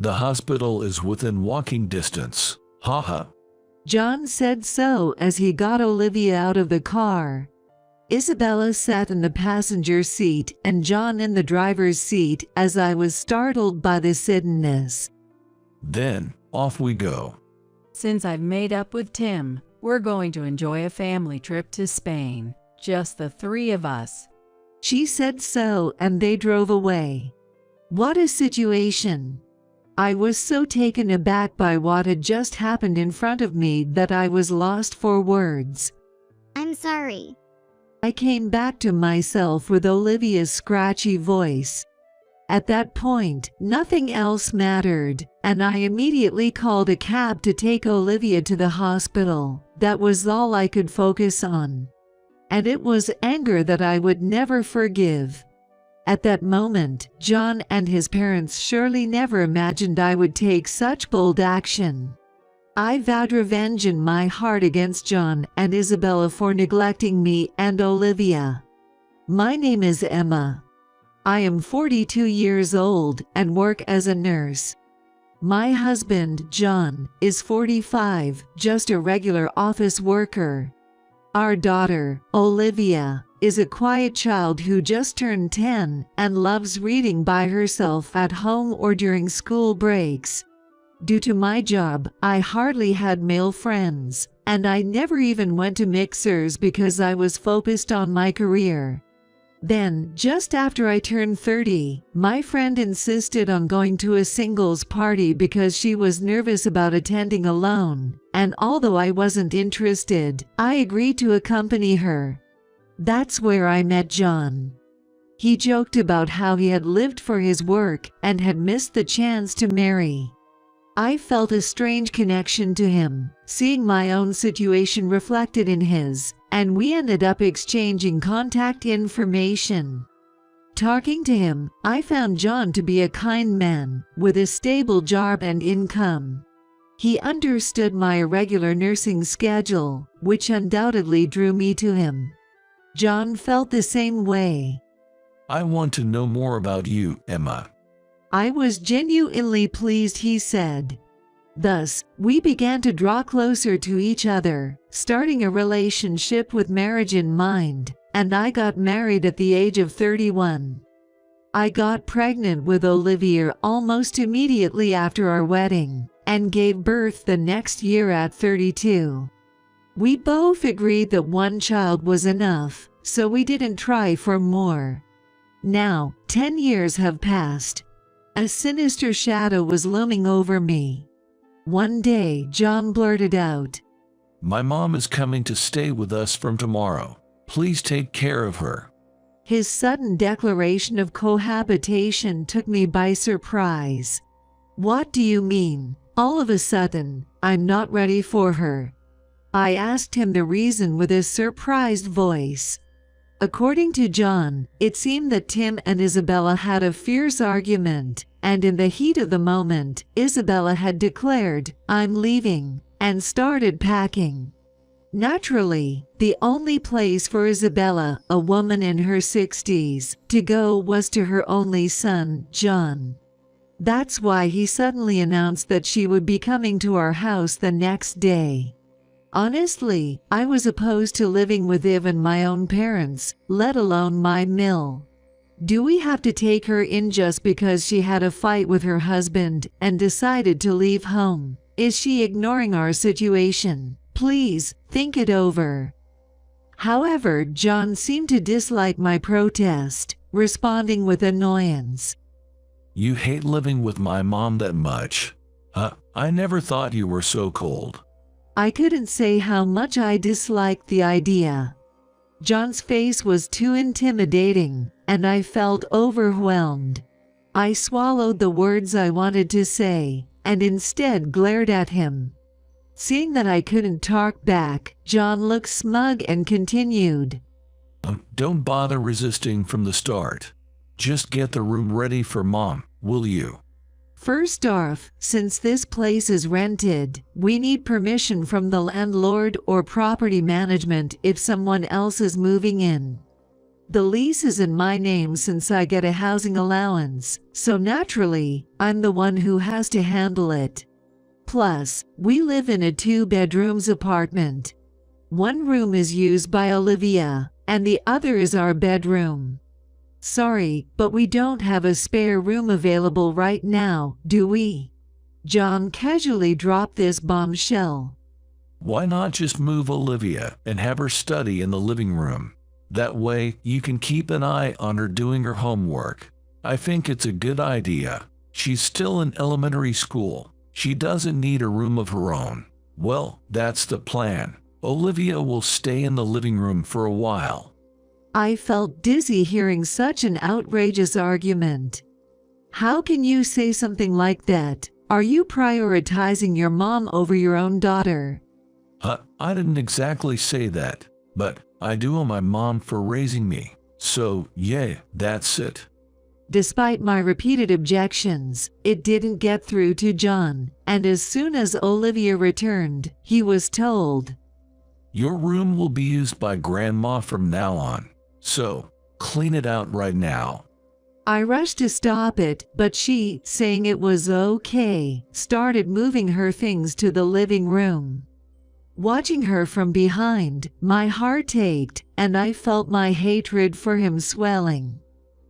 The hospital is within walking distance. Haha. John said so as he got Olivia out of the car. Isabella sat in the passenger seat and John in the driver's seat as I was startled by the suddenness. Then, off we go. Since I've made up with Tim, we're going to enjoy a family trip to Spain, just the three of us. She said so and they drove away. What a situation! I was so taken aback by what had just happened in front of me that I was lost for words. I'm sorry. I came back to myself with Olivia's scratchy voice. At that point, nothing else mattered, and I immediately called a cab to take Olivia to the hospital. That was all I could focus on. And it was anger that I would never forgive. At that moment, John and his parents surely never imagined I would take such bold action. I vowed revenge in my heart against John and Isabella for neglecting me and Olivia. My name is Emma. I am 42 years old and work as a nurse. My husband, John, is 45, just a regular office worker. Our daughter, Olivia, is a quiet child who just turned 10 and loves reading by herself at home or during school breaks. Due to my job, I hardly had male friends, and I never even went to mixers because I was focused on my career. Then, just after I turned 30, my friend insisted on going to a singles party because she was nervous about attending alone, and although I wasn't interested, I agreed to accompany her. That's where I met John. He joked about how he had lived for his work and had missed the chance to marry. I felt a strange connection to him, seeing my own situation reflected in his, and we ended up exchanging contact information. Talking to him, I found John to be a kind man, with a stable job and income. He understood my irregular nursing schedule, which undoubtedly drew me to him. John felt the same way. I want to know more about you, Emma. I was genuinely pleased, he said. Thus, we began to draw closer to each other, starting a relationship with marriage in mind, and I got married at the age of 31. I got pregnant with Olivia almost immediately after our wedding, and gave birth the next year at 32. We both agreed that one child was enough, so we didn't try for more. Now, 10 years have passed. A sinister shadow was looming over me. One day, John blurted out, My mom is coming to stay with us from tomorrow. Please take care of her. His sudden declaration of cohabitation took me by surprise. What do you mean? All of a sudden, I'm not ready for her. I asked him the reason with a surprised voice. According to John, it seemed that Tim and Isabella had a fierce argument, and in the heat of the moment, Isabella had declared, I'm leaving, and started packing. Naturally, the only place for Isabella, a woman in her 60s, to go was to her only son, John. That's why he suddenly announced that she would be coming to our house the next day. Honestly, I was opposed to living with even my own parents, let alone my mill. Do we have to take her in just because she had a fight with her husband and decided to leave home? Is she ignoring our situation? Please, think it over. However, John seemed to dislike my protest, responding with annoyance. You hate living with my mom that much? I never thought you were so cold. I couldn't say how much I disliked the idea. John's face was too intimidating, and I felt overwhelmed. I swallowed the words I wanted to say, and instead glared at him. Seeing that I couldn't talk back, John looked smug and continued. Don't bother resisting from the start. Just get the room ready for Mom, will you? First off, since this place is rented, we need permission from the landlord or property management if someone else is moving in. The lease is in my name since I get a housing allowance, so naturally, I'm the one who has to handle it. Plus, we live in a 2-bedrooms apartment. One room is used by Olivia, and the other is our bedroom. Sorry, but we don't have a spare room available right now, do we? John casually dropped this bombshell. Why not just move Olivia and have her study in the living room? That way, you can keep an eye on her doing her homework. I think it's a good idea. She's still in elementary school. She doesn't need a room of her own. Well, that's the plan. Olivia will stay in the living room for a while. I felt dizzy hearing such an outrageous argument. How can you say something like that? Are you prioritizing your mom over your own daughter? I didn't exactly say that, but I do owe my mom for raising me. So, yeah, that's it. Despite my repeated objections, it didn't get through to John, and as soon as Olivia returned, he was told, Your room will be used by Grandma from now on, so clean it out right now. I rushed to stop it, but she, saying it was okay, started moving her things to the living room. Watching her from behind, my heart ached, and I felt my hatred for him swelling.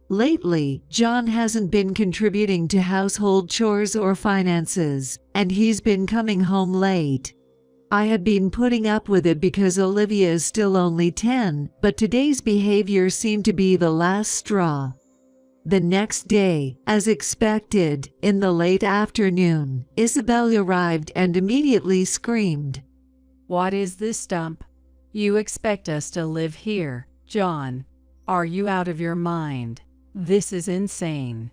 Lately, John hasn't been contributing to household chores or finances, and he's been coming home late. I had been putting up with it because Olivia is still only 10, but today's behavior seemed to be the last straw. The next day, as expected, in the late afternoon, Isabel arrived and immediately screamed, What is this stump? You expect us to live here, John? Are you out of your mind? This is insane.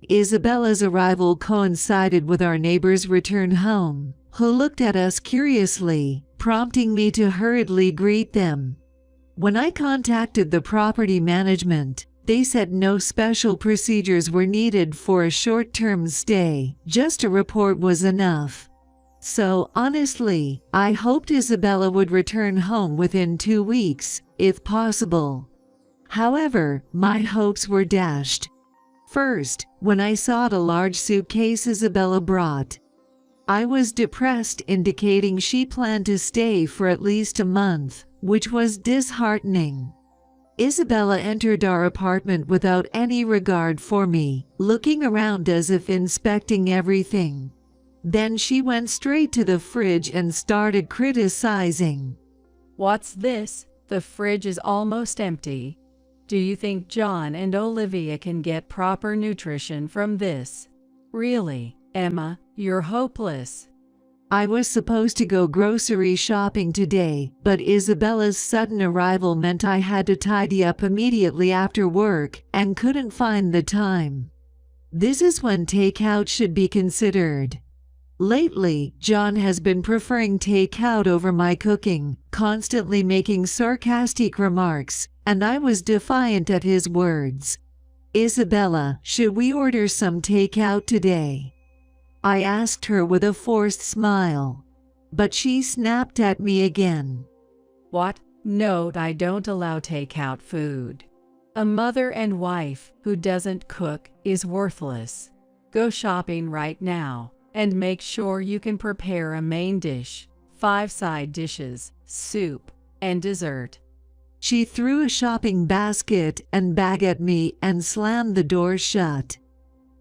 Isabella's arrival coincided with our neighbor's return home, who looked at us curiously, prompting me to hurriedly greet them. When I contacted the property management, they said no special procedures were needed for a short-term stay, just a report was enough. So, honestly, I hoped Isabella would return home within 2 weeks, if possible. However, my hopes were dashed. First, when I saw the large suitcase Isabella brought, I was depressed, indicating she planned to stay for at least a month, which was disheartening. Isabella entered our apartment without any regard for me, looking around as if inspecting everything. Then she went straight to the fridge and started criticizing. What's this? The fridge is almost empty. Do you think John and Olivia can get proper nutrition from this? Really, Emma, you're hopeless. I was supposed to go grocery shopping today, but Isabella's sudden arrival meant I had to tidy up immediately after work and couldn't find the time. This is when takeout should be considered. Lately, John has been preferring takeout over my cooking, constantly making sarcastic remarks, and I was defiant at his words. Isabella, should we order some takeout today? I asked her with a forced smile, but she snapped at me again. What? No, I don't allow takeout food. A mother and wife who doesn't cook is worthless. Go shopping right now. And make sure you can prepare a main dish, 5 side dishes, soup, and dessert. She threw a shopping basket and bag at me and slammed the door shut.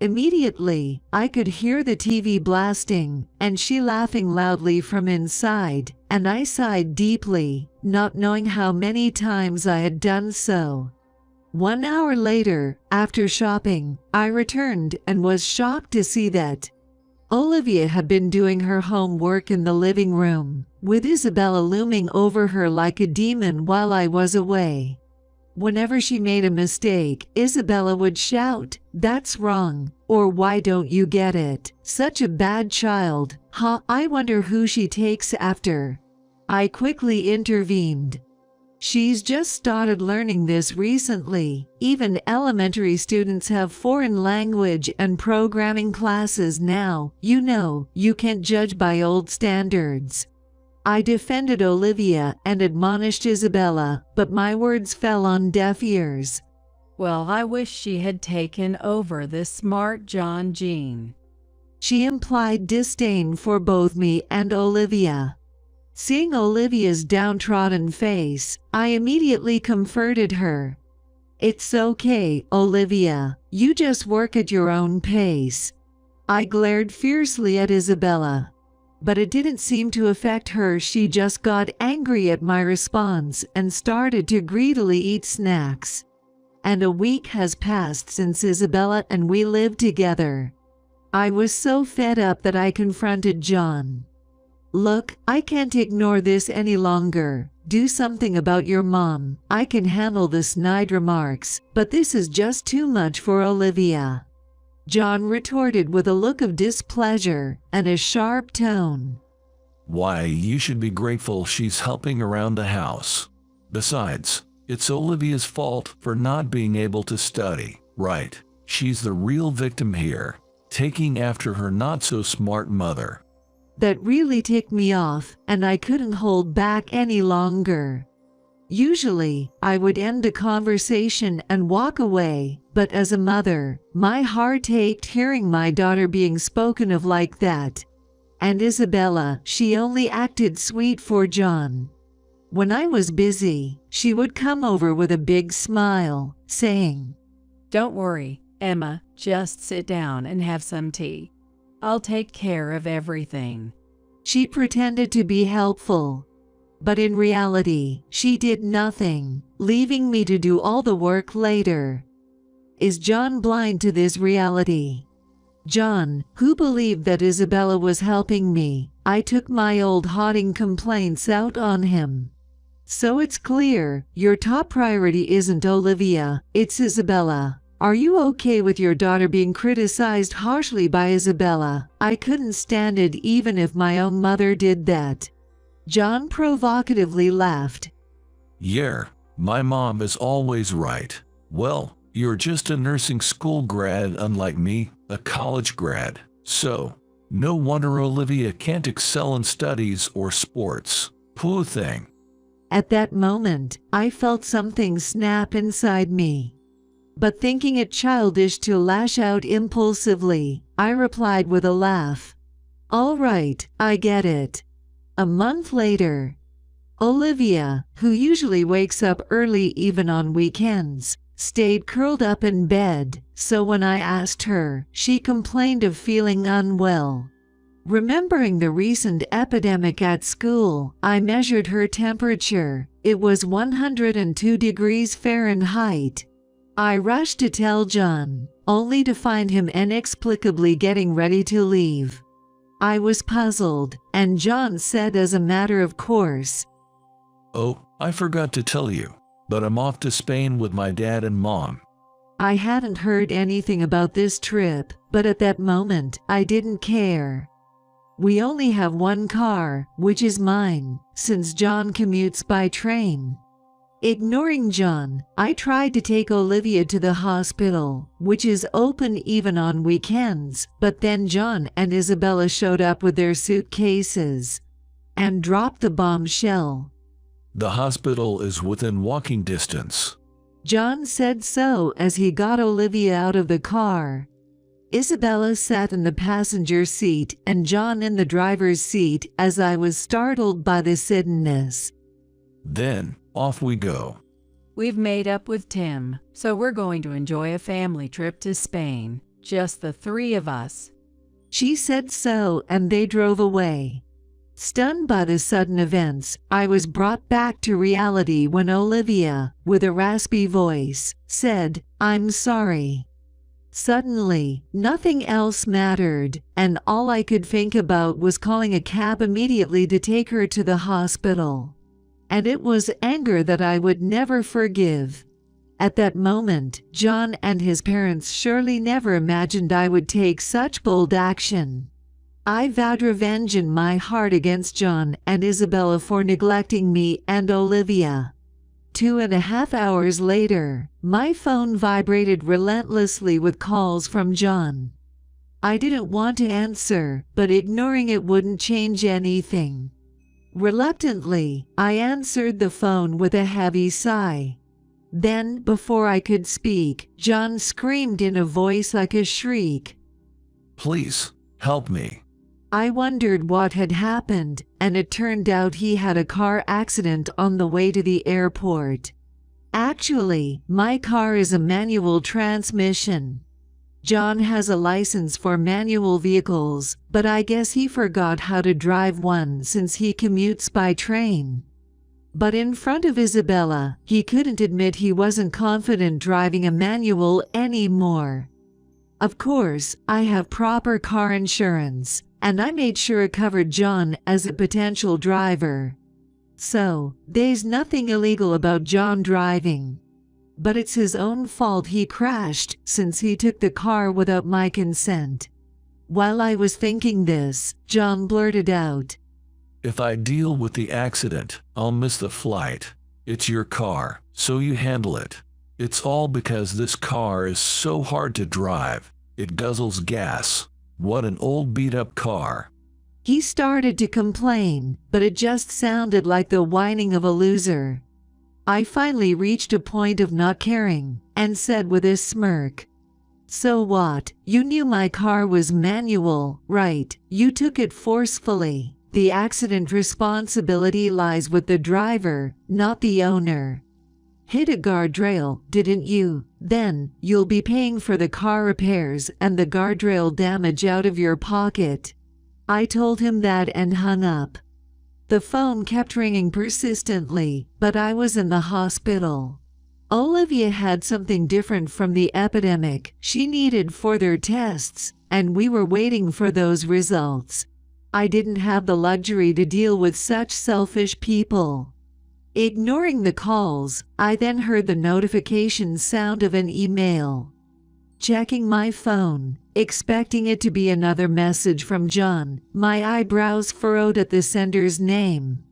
Immediately, I could hear the TV blasting and she laughing loudly from inside, and I sighed deeply, not knowing how many times I had done so. 1 hour later, after shopping, I returned and was shocked to see that Olivia had been doing her homework in the living room, with Isabella looming over her like a demon while I was away. Whenever she made a mistake, Isabella would shout, "That's wrong," or "Why don't you get it? Such a bad child. Huh, I wonder who she takes after." I quickly intervened. She's just started learning this recently. Even elementary students have foreign language and programming classes now. You know, you can't judge by old standards. I defended Olivia and admonished Isabella, but my words fell on deaf ears. Well, I wish she had taken over this smart John gene. She implied disdain for both me and Olivia. Seeing Olivia's downtrodden face, I immediately comforted her. It's okay, Olivia. You just work at your own pace. I glared fiercely at Isabella. But it didn't seem to affect her. She just got angry at my response and started to greedily eat snacks. And a week has passed since Isabella and we lived together. I was so fed up that I confronted John. Look, I can't ignore this any longer. Do something about your mom. I can handle the snide remarks, but this is just too much for Olivia. John retorted with a look of displeasure and a sharp tone. Why, you should be grateful she's helping around the house. Besides, it's Olivia's fault for not being able to study, right? She's the real victim here, taking after her not-so-smart mother. That really ticked me off, and I couldn't hold back any longer. Usually, I would end the conversation and walk away, but as a mother, my heart ached hearing my daughter being spoken of like that. And Isabella, she only acted sweet for John. When I was busy, she would come over with a big smile, saying, Don't worry, Emma, just sit down and have some tea. I'll take care of everything. She pretended to be helpful, but in reality, she did nothing, leaving me to do all the work later. Is John blind to this reality? John, who believed that Isabella was helping me, I took my old haunting complaints out on him. So it's clear, your top priority isn't Olivia, it's Isabella. Are you okay with your daughter being criticized harshly by Isabella? I couldn't stand it even if my own mother did that. John provocatively laughed. Yeah, my mom is always right. Well, you're just a nursing school grad unlike me, a college grad. So, no wonder Olivia can't excel in studies or sports. Poor thing. At that moment, I felt something snap inside me. But thinking it childish to lash out impulsively, I replied with a laugh. All right, I get it. A month later, Olivia, who usually wakes up early even on weekends, stayed curled up in bed, so when I asked her, she complained of feeling unwell. Remembering the recent epidemic at school, I measured her temperature. It was 102 degrees Fahrenheit. I rushed to tell John, only to find him inexplicably getting ready to leave. I was puzzled, and John said as a matter of course, Oh, I forgot to tell you, but I'm off to Spain with my dad and mom. I hadn't heard anything about this trip, but at that moment, I didn't care. We only have one car, which is mine, since John commutes by train. Ignoring John, I tried to take Olivia to the hospital, which is open even on weekends, but then John and Isabella showed up with their suitcases and dropped the bombshell. The hospital is within walking distance. John said so as he got Olivia out of the car. Isabella sat in the passenger seat and John in the driver's seat as I was startled by the suddenness. Then, off we go. We've made up with Tim, so we're going to enjoy a family trip to Spain, just the three of us. She said so, and they drove away. Stunned by the sudden events, I was brought back to reality when Olivia, with a raspy voice, said, "I'm sorry." Suddenly, nothing else mattered, and all I could think about was calling a cab immediately to take her to the hospital. And it was anger that I would never forgive. At that moment, John and his parents surely never imagined I would take such bold action. I vowed revenge in my heart against John and Isabella for neglecting me and Olivia. 2.5 hours later, my phone vibrated relentlessly with calls from John. I didn't want to answer, but ignoring it wouldn't change anything. Reluctantly, I answered the phone with a heavy sigh. Then, before I could speak, John screamed in a voice like a shriek. Please, help me. I wondered what had happened, and it turned out he had a car accident on the way to the airport. Actually, my car is a manual transmission. John has a license for manual vehicles, but I guess he forgot how to drive one since he commutes by train. But in front of Isabella, he couldn't admit he wasn't confident driving a manual anymore. Of course, I have proper car insurance, and I made sure it covered John as a potential driver. So, there's nothing illegal about John driving. But it's his own fault he crashed since he took the car without my consent. While I was thinking this, John blurted out, If I deal with the accident, I'll miss the flight. It's your car, so you handle it. It's all because this car is so hard to drive. It guzzles gas. What an old beat-up car. He started to complain, but it just sounded like the whining of a loser. I finally reached a point of not caring, and said with a smirk, So what? You knew my car was manual, right? You took it forcefully. The accident responsibility lies with the driver, not the owner. Hit a guardrail, didn't you? Then, you'll be paying for the car repairs and the guardrail damage out of your pocket. I told him that and hung up. The phone kept ringing persistently, but I was in the hospital. Olivia had something different from the epidemic she needed further tests, and we were waiting for those results. I didn't have the luxury to deal with such selfish people. Ignoring the calls, I then heard the notification sound of an email. Checking my phone, expecting it to be another message from John, my eyebrows furrowed at the sender's name.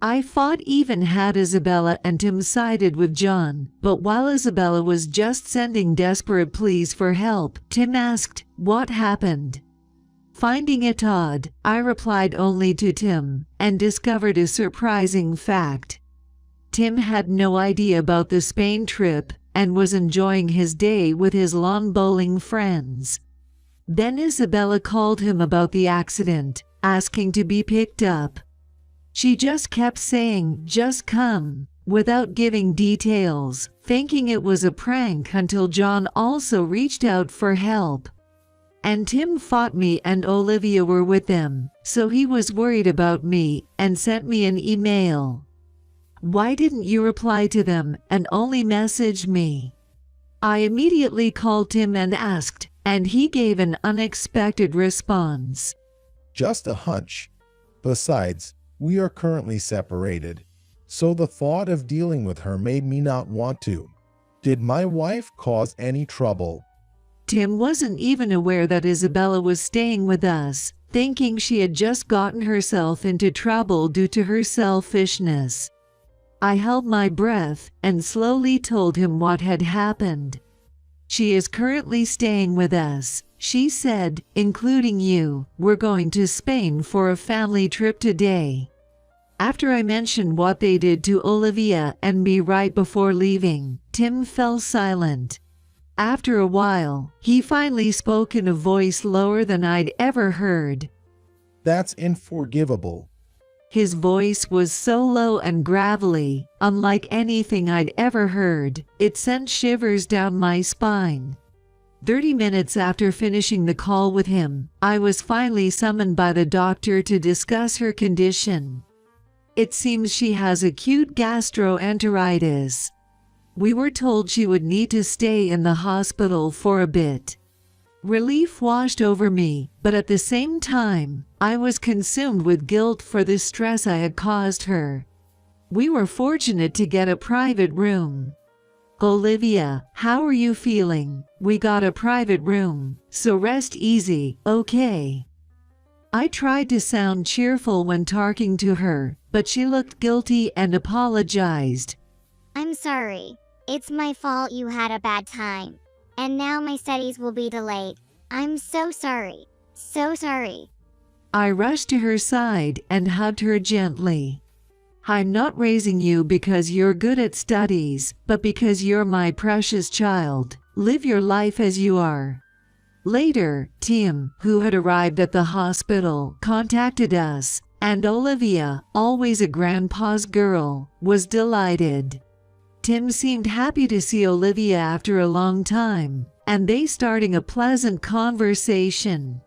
I fought even had Isabella and Tim sided with John, but while Isabella was just sending desperate pleas for help, Tim asked, What happened? Finding it odd, I replied only to Tim, and discovered a surprising fact. Tim had no idea about the Spain trip and was enjoying his day with his lawn bowling friends. Then Isabella called him about the accident, asking to be picked up. She just kept saying, Just come, without giving details, thinking it was a prank until John also reached out for help. And Tim thought me and Olivia were with them, so he was worried about me and sent me an email. Why didn't you reply to them and only message me? I immediately called Tim and asked, and he gave an unexpected response. Just a hunch. Besides, we are currently separated, so the thought of dealing with her made me not want to. Did my wife cause any trouble? Tim wasn't even aware that Isabella was staying with us, thinking she had just gotten herself into trouble due to her selfishness. I held my breath and slowly told him what had happened. She is currently staying with us, she said, including you. We're going to Spain for a family trip today. After I mentioned what they did to Olivia and me right before leaving, Tim fell silent. After a while, he finally spoke in a voice lower than I'd ever heard. That's unforgivable. His voice was so low and gravelly, unlike anything I'd ever heard, it sent shivers down my spine. 30 minutes after finishing the call with him, I was finally summoned by the doctor to discuss her condition. It seems she has acute gastroenteritis. We were told she would need to stay in the hospital for a bit. Relief washed over me, but at the same time, I was consumed with guilt for the stress I had caused her. We were fortunate to get a private room. Olivia, how are you feeling? We got a private room, so rest easy, okay? I tried to sound cheerful when talking to her, but she looked guilty and apologized. I'm sorry. It's my fault you had a bad time. And now my studies will be delayed. I'm so sorry. So sorry. I rushed to her side and hugged her gently. I'm not raising you because you're good at studies, but because you're my precious child. Live your life as you are. Later, Tim, who had arrived at the hospital, contacted us, and Olivia, always a grandpa's girl, was delighted. Tim seemed happy to see Olivia after a long time, and they starting a pleasant conversation.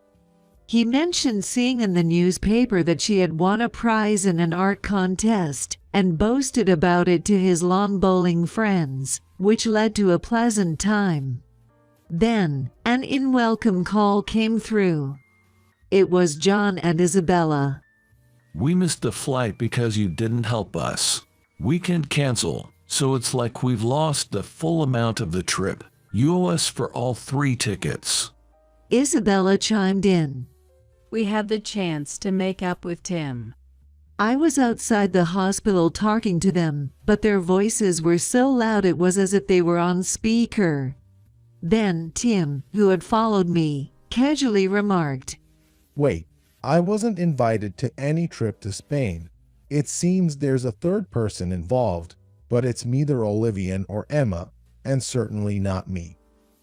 He mentioned seeing in the newspaper that she had won a prize in an art contest and boasted about it to his lawn bowling friends, which led to a pleasant time. Then, an unwelcome call came through. It was John and Isabella. We missed the flight because you didn't help us. We can't cancel, so it's like we've lost the full amount of the trip. You owe us for all 3 tickets. Isabella chimed in. We had the chance to make up with Tim. I was outside the hospital talking to them, but their voices were so loud it was as if they were on speaker. Then Tim, who had followed me, casually remarked, Wait, I wasn't invited to any trip to Spain. It seems there's a third person involved, but it's neither Olivia or Emma, and certainly not me.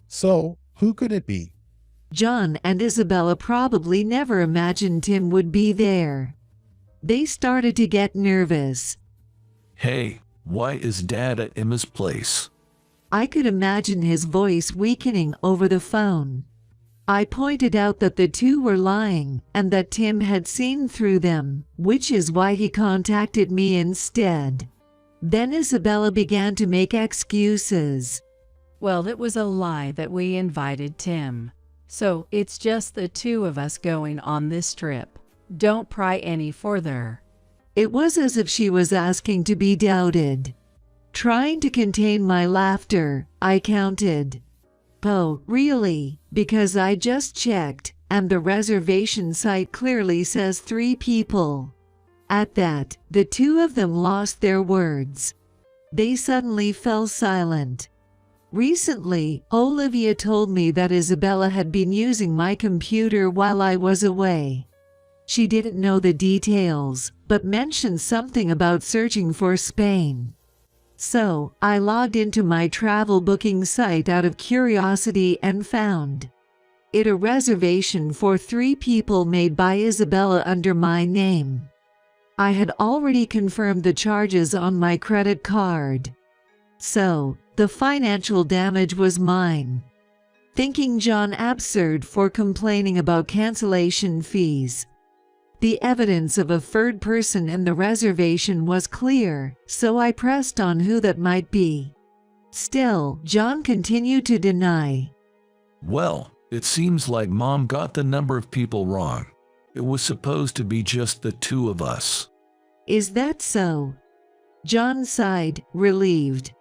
So, who could it be? John and Isabella probably never imagined Tim would be there. They started to get nervous. Hey, why is Dad at Emma's place? I could imagine his voice weakening over the phone. I pointed out that the two were lying and that Tim had seen through them, which is why he contacted me instead. Then Isabella began to make excuses. Well, it was a lie that we invited Tim. So, it's just the 2 of us going on this trip. Don't pry any further. It was as if she was asking to be doubted. Trying to contain my laughter, I counted. Oh, really? Because I just checked, and the reservation site clearly says 3 people. At that, the 2 of them lost their words. They suddenly fell silent. Recently, Olivia told me that Isabella had been using my computer while I was away. She didn't know the details, but mentioned something about searching for Spain. So, I logged into my travel booking site out of curiosity and found it a reservation for 3 people made by Isabella under my name. I had already confirmed the charges on my credit card. So, the financial damage was mine. Thinking John absurd for complaining about cancellation fees. The evidence of a third person in the reservation was clear, so I pressed on who that might be. Still, John continued to deny. Well, it seems like Mom got the number of people wrong. It was supposed to be just the 2 of us. Is that so? John sighed, relieved.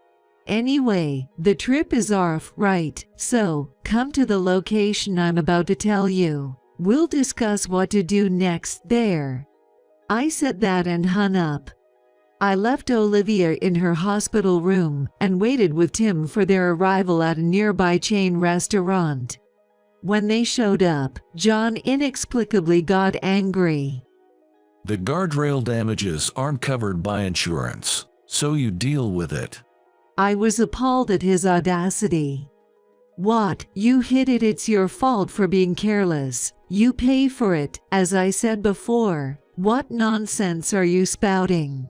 Anyway, the trip is off, right? So, come to the location I'm about to tell you. We'll discuss what to do next there. I said that and hung up. I left Olivia in her hospital room and waited with Tim for their arrival at a nearby chain restaurant. When they showed up, John inexplicably got angry. The guardrail damages aren't covered by insurance, so you deal with it. I was appalled at his audacity. What? You hit it, it's your fault for being careless. You pay for it, as I said before. What nonsense are you spouting?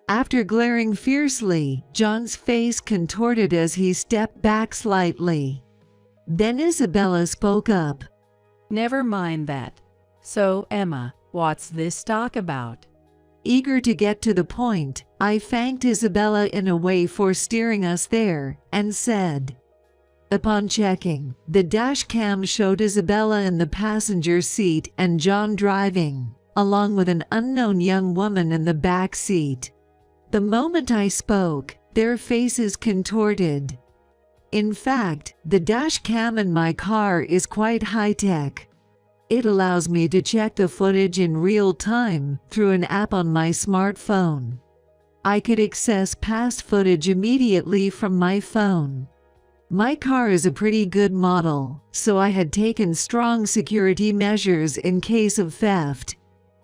After glaring fiercely, John's face contorted as he stepped back slightly. Then Isabella spoke up. Never mind that. So, Emma, what's this talk about? Eager to get to the point, I thanked Isabella in a way for steering us there, and said, upon checking, the dash cam showed Isabella in the passenger seat and John driving, along with an unknown young woman in the back seat. The moment I spoke, their faces contorted. In fact, the dash cam in my car is quite high-tech. It allows me to check the footage in real time through an app on my smartphone. I could access past footage immediately from my phone. My car is a pretty good model, so I had taken strong security measures in case of theft.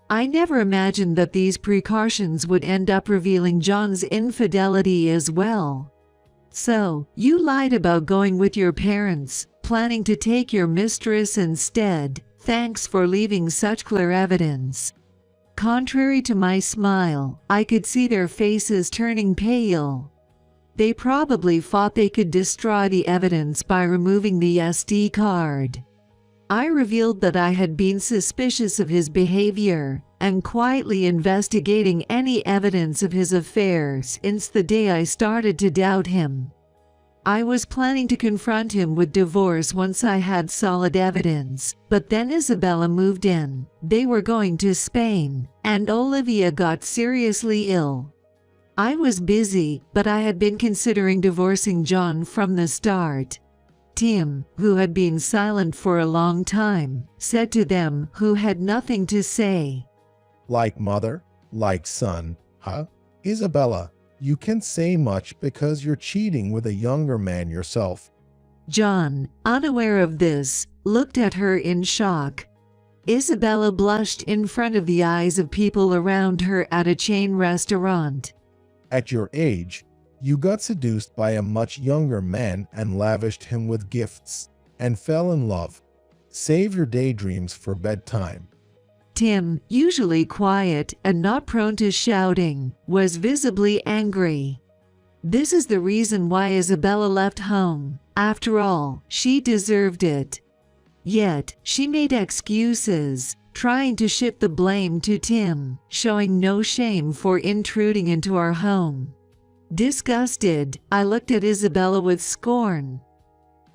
I never imagined that these precautions would end up revealing John's infidelity as well. So, you lied about going with your parents, planning to take your mistress instead. Thanks for leaving such clear evidence. Contrary to my smile, I could see their faces turning pale. They probably thought they could destroy the evidence by removing the SD card. I revealed that I had been suspicious of his behavior and quietly investigating any evidence of his affairs since the day I started to doubt him. I was planning to confront him with divorce once I had solid evidence, but then Isabella moved in, they were going to Spain, and Olivia got seriously ill. I was busy, but I had been considering divorcing John from the start. Tim, who had been silent for a long time, said to them who had nothing to say. Like mother, like son, huh? Isabella, you can say much because you're cheating with a younger man yourself. John, unaware of this, looked at her in shock. Isabella blushed in front of the eyes of people around her at a chain restaurant. At your age, you got seduced by a much younger man and lavished him with gifts, and fell in love. Save your daydreams for bedtime. Tim, usually quiet and not prone to shouting, was visibly angry. This is the reason why Isabella left home. After all, she deserved it. Yet, she made excuses, trying to shift the blame to Tim, showing no shame for intruding into our home. Disgusted, I looked at Isabella with scorn.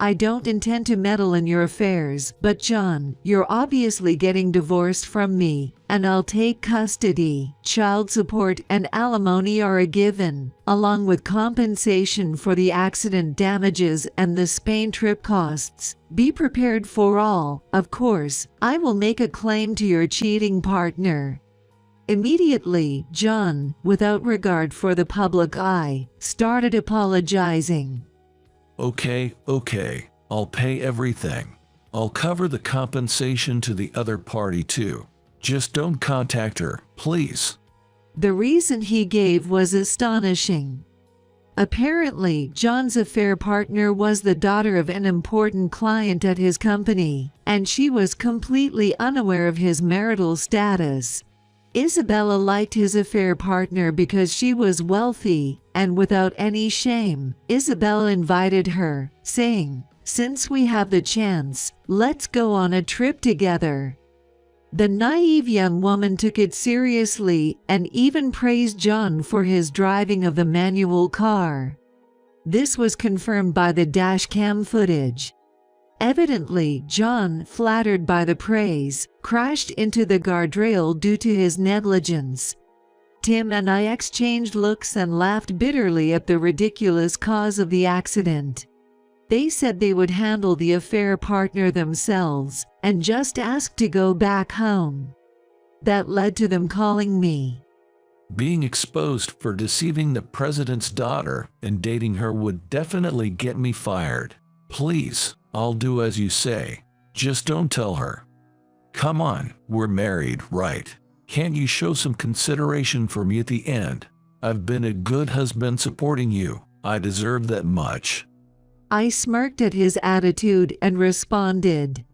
I don't intend to meddle in your affairs, but John, you're obviously getting divorced from me, and I'll take custody. Child support and alimony are a given, along with compensation for the accident damages and the Spain trip costs. Be prepared for all. Of course, I will make a claim to your cheating partner. Immediately, John, without regard for the public eye, started apologizing. Okay, I'll pay everything. I'll cover the compensation to the other party too. Just don't contact her, please. The reason he gave was astonishing. Apparently, John's affair partner was the daughter of an important client at his company, and she was completely unaware of his marital status. Isabella liked his affair partner because she was wealthy, and without any shame, Isabella invited her, saying, "Since we have the chance, let's go on a trip together." The naive young woman took it seriously and even praised John for his driving of the manual car. This was confirmed by the dashcam footage. Evidently, John, flattered by the praise, crashed into the guardrail due to his negligence. Tim and I exchanged looks and laughed bitterly at the ridiculous cause of the accident. They said they would handle the affair partner themselves and just asked to go back home. That led to them calling me. Being exposed for deceiving the president's daughter and dating her would definitely get me fired. Please, I'll do as you say. Just don't tell her. Come on, we're married, right? Can't you show some consideration for me at the end? I've been a good husband supporting you. I deserve that much. I smirked at his attitude and responded,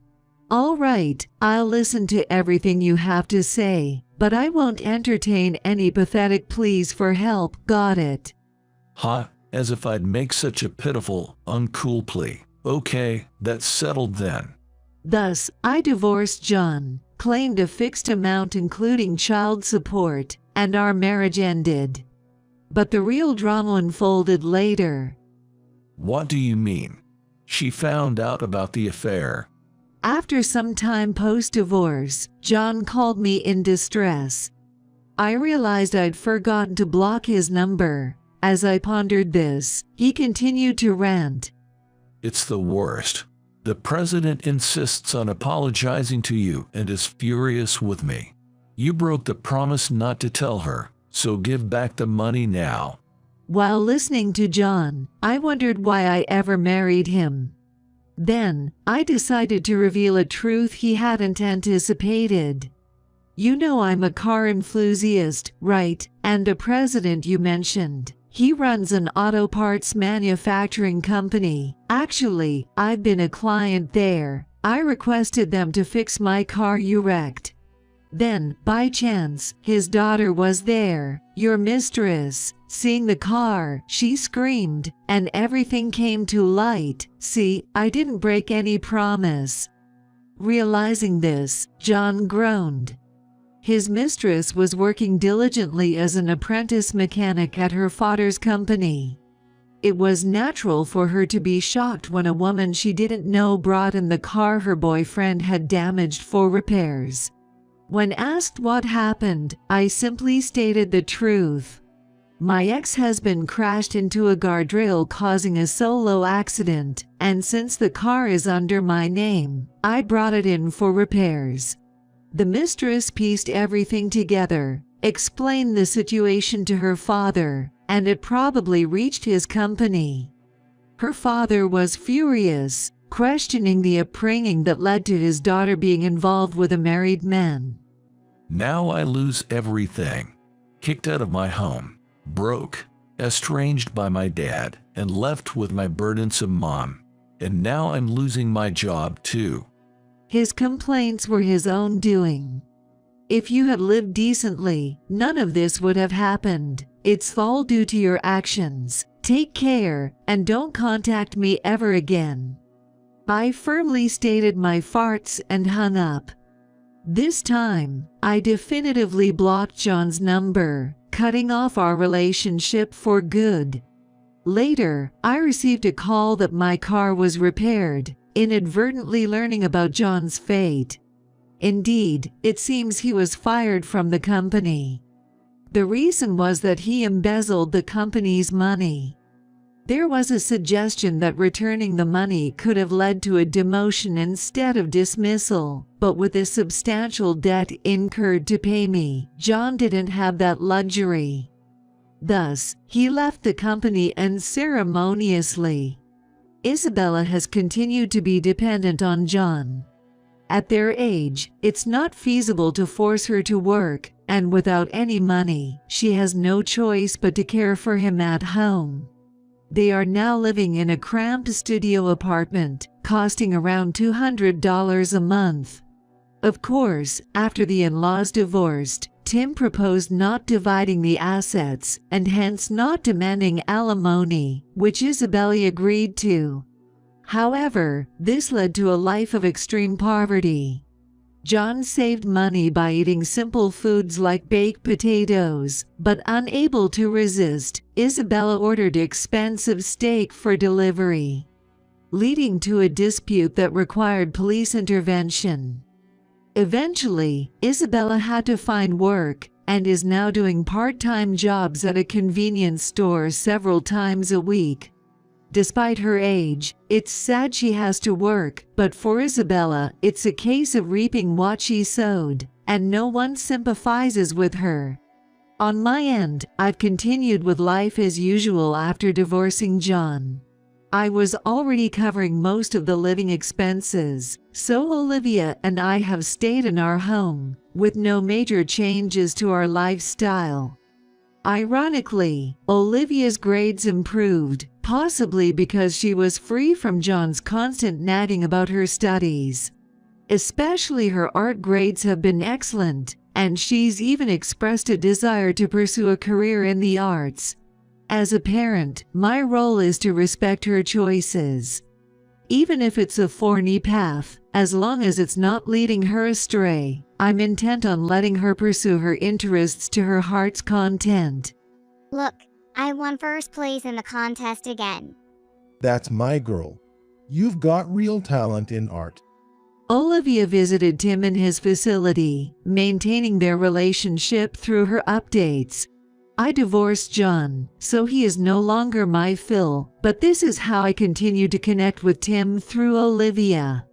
"All right, I'll listen to everything you have to say, but I won't entertain any pathetic pleas for help, got it?" Ha, as if I'd make such a pitiful, uncool plea. Okay, that's settled then. Thus, I divorced John, claimed a fixed amount including child support, and our marriage ended. But the real drama unfolded later. What do you mean? She found out about the affair. After some time post-divorce, John called me in distress. I realized I'd forgotten to block his number. As I pondered this, he continued to rant. It's the worst. The president insists on apologizing to you and is furious with me. You broke the promise not to tell her, so give back the money now. While listening to John, I wondered why I ever married him. Then, I decided to reveal a truth he hadn't anticipated. You know I'm a car enthusiast, right? And the president you mentioned. He runs an auto parts manufacturing company. Actually, I've been a client there. I requested them to fix my car you wrecked. Then, by chance, his daughter was there, your mistress. Seeing the car, she screamed, and everything came to light. See, I didn't break any promise. Realizing this, John groaned. His mistress was working diligently as an apprentice mechanic at her father's company. It was natural for her to be shocked when a woman she didn't know brought in the car her boyfriend had damaged for repairs. When asked what happened, I simply stated the truth. My ex-husband crashed into a guardrail causing a solo accident, and since the car is under my name, I brought it in for repairs. The mistress pieced everything together, explained the situation to her father, and it probably reached his company. Her father was furious, questioning the upbringing that led to his daughter being involved with a married man. Now I lose everything. Kicked out of my home, broke, estranged by my dad, and left with my burdensome mom. And now I'm losing my job too. His complaints were his own doing. If you had lived decently, none of this would have happened. It's all due to your actions. Take care, and don't contact me ever again. I firmly stated my farts and hung up. This time, I definitively blocked John's number, cutting off our relationship for good. Later, I received a call that my car was repaired, inadvertently learning about John's fate. Indeed, it seems he was fired from the company. The reason was that he embezzled the company's money. There was a suggestion that returning the money could have led to a demotion instead of dismissal, but with a substantial debt incurred to pay me, John didn't have that luxury. Thus, he left the company unceremoniously. Isabella has continued to be dependent on John. At their age, it's not feasible to force her to work, and without any money, she has no choice but to care for him at home. They are now living in a cramped studio apartment, costing around $200 a month. Of course, after the in-laws divorced, Tim proposed not dividing the assets, and hence not demanding alimony, which Isabella agreed to. However, this led to a life of extreme poverty. John saved money by eating simple foods like baked potatoes, but unable to resist, Isabella ordered expensive steak for delivery, leading to a dispute that required police intervention. Eventually, Isabella had to find work, and is now doing part-time jobs at a convenience store several times a week. Despite her age, it's sad she has to work, but for Isabella, it's a case of reaping what she sowed, and no one sympathizes with her. On my end, I've continued with life as usual after divorcing John. I was already covering most of the living expenses, so Olivia and I have stayed in our home, with no major changes to our lifestyle. Ironically, Olivia's grades improved, possibly because she was free from John's constant nagging about her studies. Especially her art grades have been excellent, and she's even expressed a desire to pursue a career in the arts. As a parent, my role is to respect her choices. Even if it's a thorny path, as long as it's not leading her astray, I'm intent on letting her pursue her interests to her heart's content. Look, I won first place in the contest again. That's my girl. You've got real talent in art. Olivia visited Tim in his facility, maintaining their relationship through her updates. I divorced John, so he is no longer my Phil, but this is how I continue to connect with Tim through Olivia.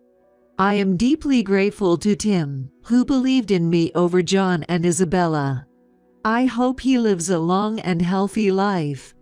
I am deeply grateful to Tim, who believed in me over John and Isabella. I hope he lives a long and healthy life,